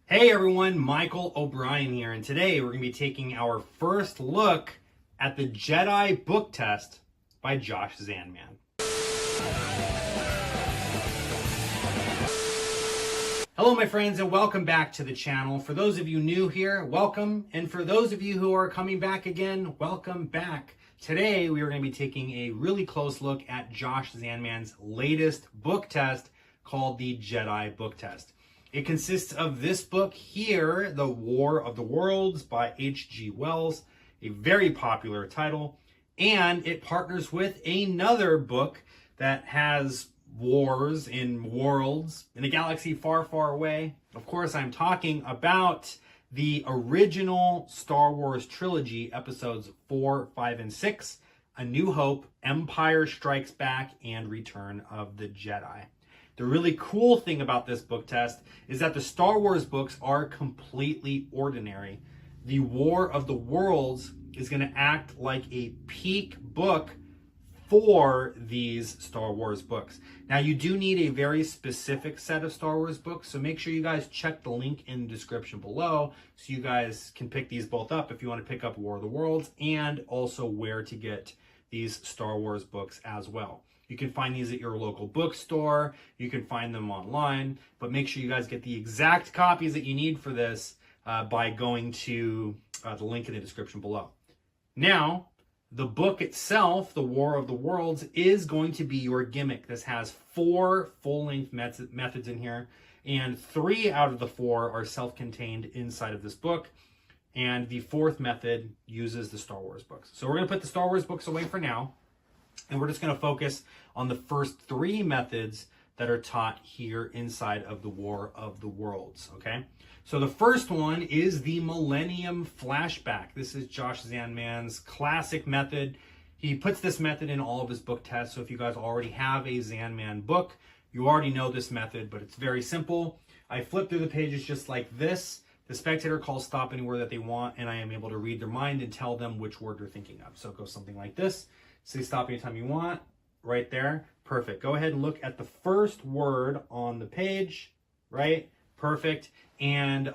Hey everyone, Michael O'Brien here, and today we're going to be taking our first look at the Jedi book test by Josh Zandman. Hello my friends, and welcome back to the channel. For those of you new here, welcome, and for those of you who are coming back again, welcome back. Today we are going to be taking a really close look at Josh Zandman's latest book test called the Jedi book test. It consists of this book here, The War of the Worlds by H.G. Wells, a very popular title, and it partners with another book that has wars in worlds in a galaxy far, far away. Of course, I'm talking about the original Star Wars trilogy, episodes 4, 5, and 6, A New Hope, Empire Strikes Back, and Return of the Jedi. The really cool thing about this book test is that the Star Wars books are completely ordinary. The War of the Worlds is going to act like a peak book for these Star Wars books. Now, you do need a very specific set of Star Wars books, so make sure you guys check the link in the description below so you guys can pick these both up if you want to pick up War of the Worlds, and also where to get these Star Wars books as well. You can find these at your local bookstore. You can find them online, but make sure you guys get the exact copies that you need for this by going to the link in the description below. Now, the book itself, The War of the Worlds, is going to be your gimmick. This has 4 full-length methods in here, and 3 out of the 4 are self-contained inside of this book, and the 4th method uses the Star Wars books. So we're going to put the Star Wars books away for now, and we're just going to focus on the first 3 methods that are taught here inside of the War of the Worlds, okay? So the first one is the Millennium Flashback. This is Josh Zandman's classic method. He puts this method in all of his book tests, so if you guys already have a Zandman book, you already know this method, but it's very simple. I flip through the pages just like this. The spectator calls stop anywhere that they want, and I am able to read their mind and tell them which word they're thinking of. So it goes something like this. Say stop anytime you want, right there. Perfect. Go ahead and look at the first word on the page, right? Perfect. And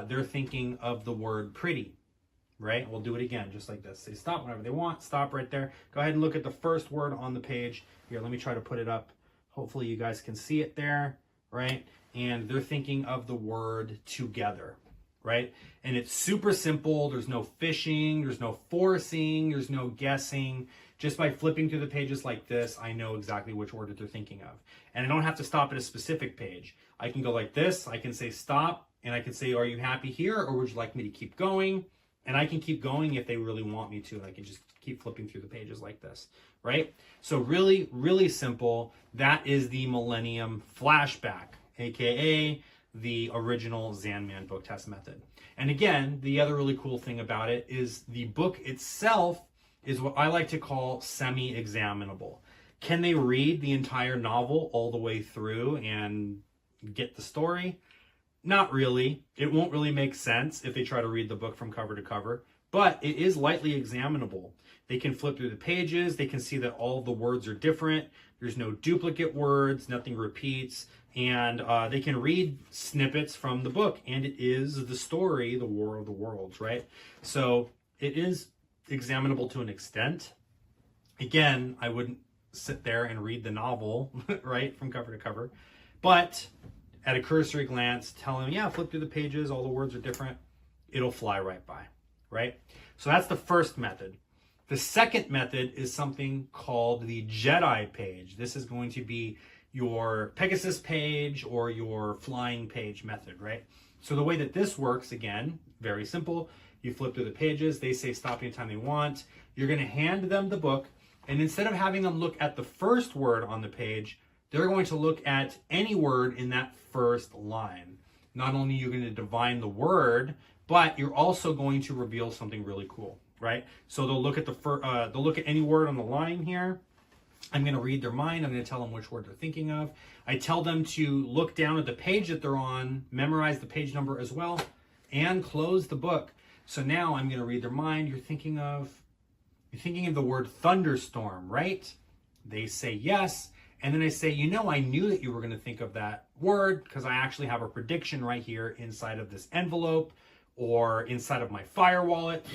they're thinking of the word pretty, right? We'll do it again, just like this. Say stop whenever they want. Stop right there. Go ahead and look at the first word on the page. Here, let me try to put it up. Hopefully you guys can see it there, right? And they're thinking of the word together, right? And it's super simple. There's no fishing. There's no forcing. There's no guessing. Just by flipping through the pages like this, I know exactly which word that they're thinking of. And I don't have to stop at a specific page. I can go like this. I can say stop, and I can say, are you happy here, or would you like me to keep going? And I can keep going if they really want me to, and I can just keep flipping through the pages like this, right? So really, really simple. That is the Millennium Flashback, aka the original Zandman book test method. And again, the other really cool thing about it is the book itself is what I like to call semi-examinable. Can they read the entire novel all the way through and get the story? Not really. It won't really make sense if they try to read the book from cover to cover, but it is lightly examinable. They can flip through the pages. They can see that all the words are different. There's no duplicate words, nothing repeats, and they can read snippets from the book, and it is the story, The War of the Worlds, right? So it is examinable to an extent. Again, I wouldn't sit there and read the novel, right, from cover to cover, but at a cursory glance, tell them, yeah, flip through the pages, all the words are different, it'll fly right by, right? So that's the first method. The second method is something called the Jedi page. This is going to be your Pegasus page or your flying page method, right? So the way that this works, again, very simple. You flip through the pages, they say stop anytime they want. You're going to hand them the book, and instead of having them look at the first word on the page, they're going to look at any word in that first line. Not only are you going to divine the word, but you're also going to reveal something really cool, right? So they'll look at they'll look at any word on the line here. I'm going to read their mind. I'm going to tell them which word they're thinking of. I tell them to look down at the page that they're on, memorize the page number as well, and close the book. So now I'm going to read their mind. You're thinking of the word thunderstorm, right? They say yes, And then I say, you know, I knew that you were going to think of that word because I actually have a prediction right here inside of this envelope or inside of my fire wallet.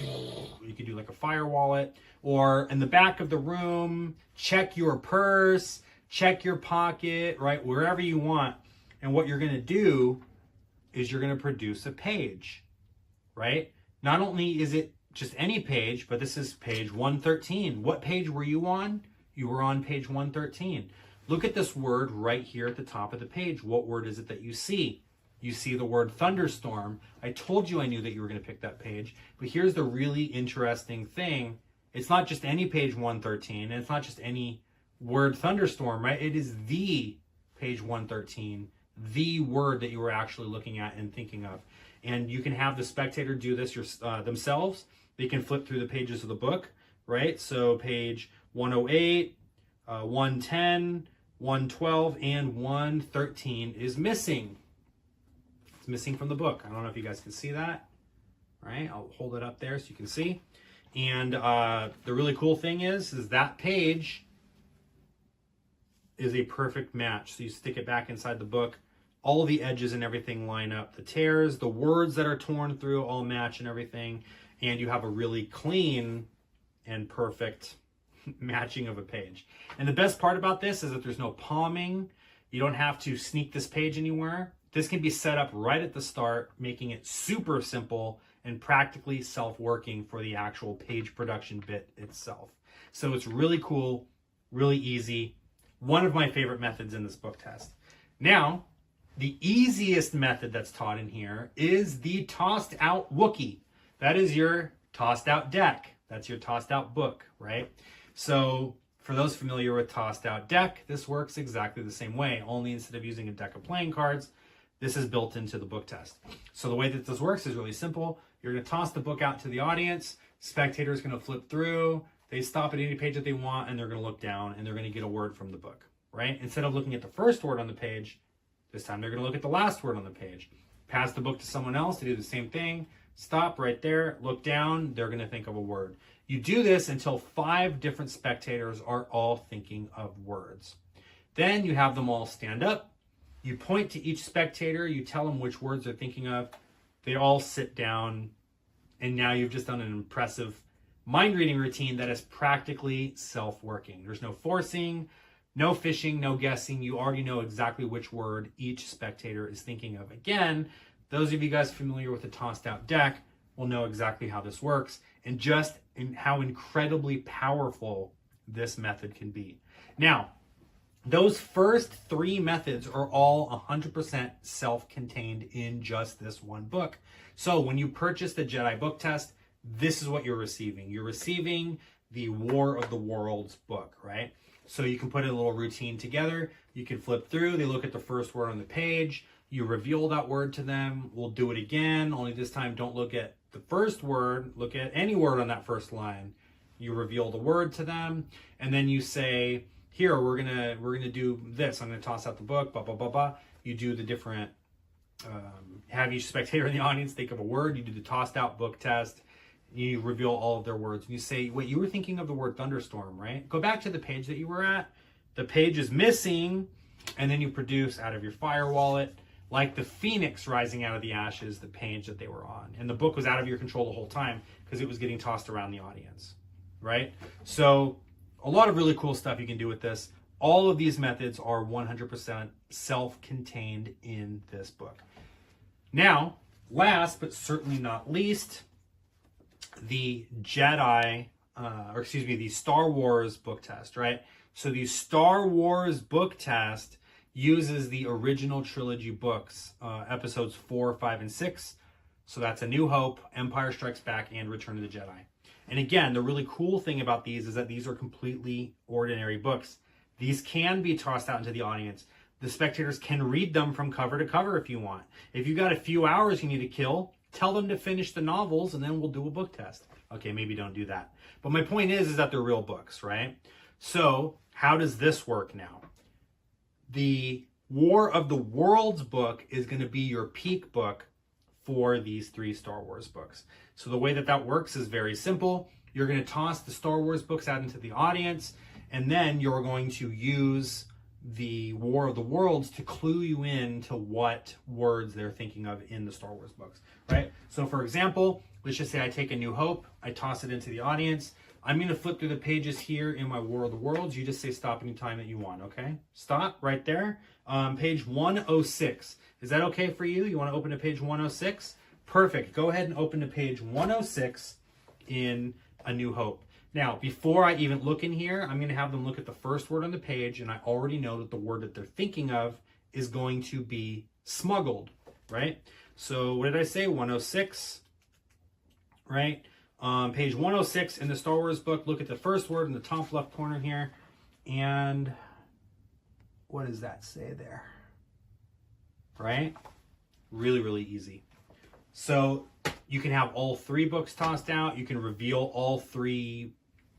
You could do like a fire wallet, or in the back of the room, check your purse, check your pocket, right? Wherever you want. And what you're going to do is you're going to produce a page, right? Not only is it just any page, but this is page 113. What page were you on? You were on page 113. Look at this word right here at the top of the page. What word is it that you see? You see the word thunderstorm. I told you I knew that you were going to pick that page. But here's the really interesting thing. It's not just any page 113, and it's not just any word thunderstorm, right? It is the page 113, the word that you were actually looking at and thinking of. And you can have the spectator do this themselves. They can flip through the pages of the book, right? So page 108, 110, 112, and 113 is missing. It's missing from the book. I don't know if you guys can see that. All right, I'll hold it up there so you can see. And the really cool thing is that page is a perfect match. So you stick it back inside the book. All the edges and everything line up. The tears, the words that are torn through all match and everything. And you have a really clean and perfect matching of a page. And the best part about this is that there's no palming. You don't have to sneak this page anywhere. This can be set up right at the start, making it super simple and practically self-working for the actual page production bit itself. So it's really cool, really easy. One of my favorite methods in this book test. Now, the easiest method that's taught in here is the tossed out Wookiee. That is your tossed out deck. That's your tossed out book, right? So for those familiar with tossed out deck, this works exactly the same way, only instead of using a deck of playing cards, this is built into the book test. So the way that this works is really simple. You're going to toss the book out to the audience. Spectator's going to flip through. They stop at any page that they want, and they're going to look down, and they're going to get a word from the book, right? Instead of looking at the first word on the page, this time they're going to look at the last word on the page. Pass the book to someone else to do the same thing. Stop right there, look down, they're going to think of a word. You do this until 5 different spectators are all thinking of words. Then you have them all stand up. You point to each spectator, you tell them which words they're thinking of. They all sit down, and now you've just done an impressive mind reading routine that is practically self-working. There's no forcing, no fishing, no guessing. You already know exactly which word each spectator is thinking of. Again, those of you guys familiar with the tossed out deck will know exactly how this works and just how incredibly powerful this method can be. Now, those first 3 methods are all 100% self-contained in just this one book. So when you purchase the Jedi book test, this is what you're receiving. You're receiving the War of the Worlds book, right? So you can put a little routine together. You can flip through. They look at the first word on the page. You reveal that word to them. We'll do it again, only this time don't look at the first word. Look at any word on that first line. You reveal the word to them, and then you say, here, we're gonna do this. I'm gonna toss out the book, blah, blah, blah, blah. You do the different, have each spectator in the audience think of a word. You do the tossed out book test. You reveal all of their words. And you say, wait, you were thinking of the word thunderstorm, right? Go back to the page that you were at. The page is missing. And then you produce out of your fire wallet, like the phoenix rising out of the ashes, the page that they were on. And the book was out of your control the whole time because it was getting tossed around the audience, right? So a lot of really cool stuff you can do with this. All of these methods are 100% self-contained in this book. Now, last but certainly not least, the the Star Wars book test, right? So the Star Wars book test uses the original trilogy books, episodes 4, 5, and 6. So that's A New Hope, Empire Strikes Back, and Return of the Jedi. And again, the really cool thing about these is that these are completely ordinary books. These can be tossed out into the audience. The spectators can read them from cover to cover if you want. If you got a few hours you need to kill, tell them to finish the novels and then we'll do a book test. Okay, maybe don't do that. But my point is that they're real books, right? So how does this work now? The War of the Worlds book is going to be your peak book for these 3 Star Wars books. So the way that that works is very simple. You're going to toss the Star Wars books out into the audience, and then you're going to use the War of the Worlds to clue you in to what words they're thinking of in the Star Wars books, right? So for example, let's just say I take A New Hope, I toss it into the audience. I'm going to flip through the pages here in my War of the Worlds. You just say stop anytime that you want, okay? Stop right there. Page 106. Is that okay for you? You want to open to page 106? Perfect. Go ahead and open to page 106 in A New Hope. Now, before I even look in here, I'm going to have them look at the first word on the page, and I already know that the word that they're thinking of is going to be smuggled, right? So what did I say? 106, right? Page 106 in the Star Wars book, look at the first word in the top left corner here, and what does that say there? Right? Really, really easy. So you can have all three books tossed out. You can reveal all three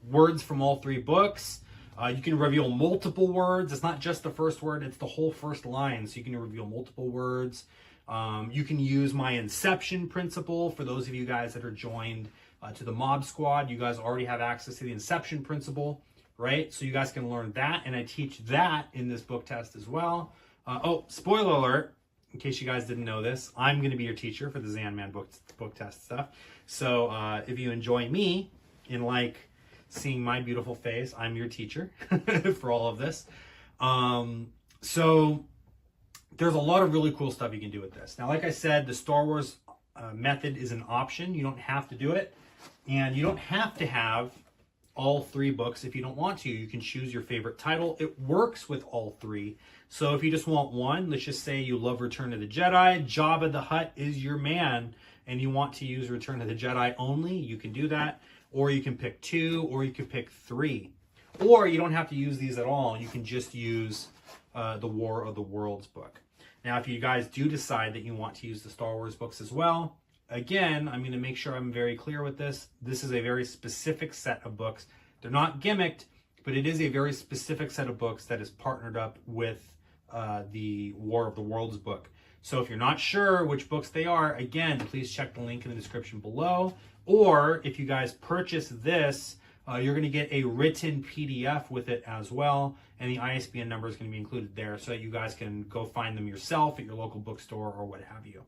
words from all three books. You can reveal multiple words. It's not just the first word, it's the whole first line. So you can reveal multiple words. You can use my Inception principle. For those of you guys that are joined to the Mob Squad, you guys already have access to the Inception principle, right? So you guys can learn that, and I teach that in this book test as well. Oh, spoiler alert, in case you guys didn't know this, I'm going to be your teacher for the Zandman book test stuff. So if you enjoy me in like seeing my beautiful face, I'm your teacher for all of this. So there's a lot of really cool stuff you can do with this. Now, like I said, the Star Wars method is an option. You don't have to do it. And you don't have to have all three books if you don't want to. You can choose your favorite title. It works with all three. So if you just want one, let's just say you love Return of the Jedi, Jabba the Hutt is your man, and you want to use Return of the Jedi only, you can do that. Or you can pick two, or you can pick three. Or you don't have to use these at all. You can just use the War of the Worlds book. Now, if you guys do decide that you want to use the Star Wars books as well, again, I'm going to make sure I'm very clear with this. This is a very specific set of books. They're not gimmicked, but it is a very specific set of books that is partnered up with the War of the Worlds book. So if you're not sure which books they are, again, please check the link in the description below. Or if you guys purchase this, you're going to get a written PDF with it as well. And the ISBN number is going to be included there so that you guys can go find them yourself at your local bookstore or what have you.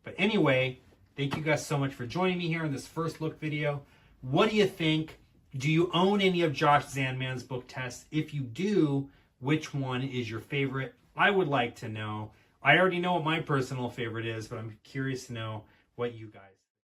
But anyway, thank you guys so much for joining me here in this first look video. What do you think? Do you own any of Josh Zandman's book tests? If you do, which one is your favorite? I would like to know. I already know what my personal favorite is, but I'm curious to know what you guys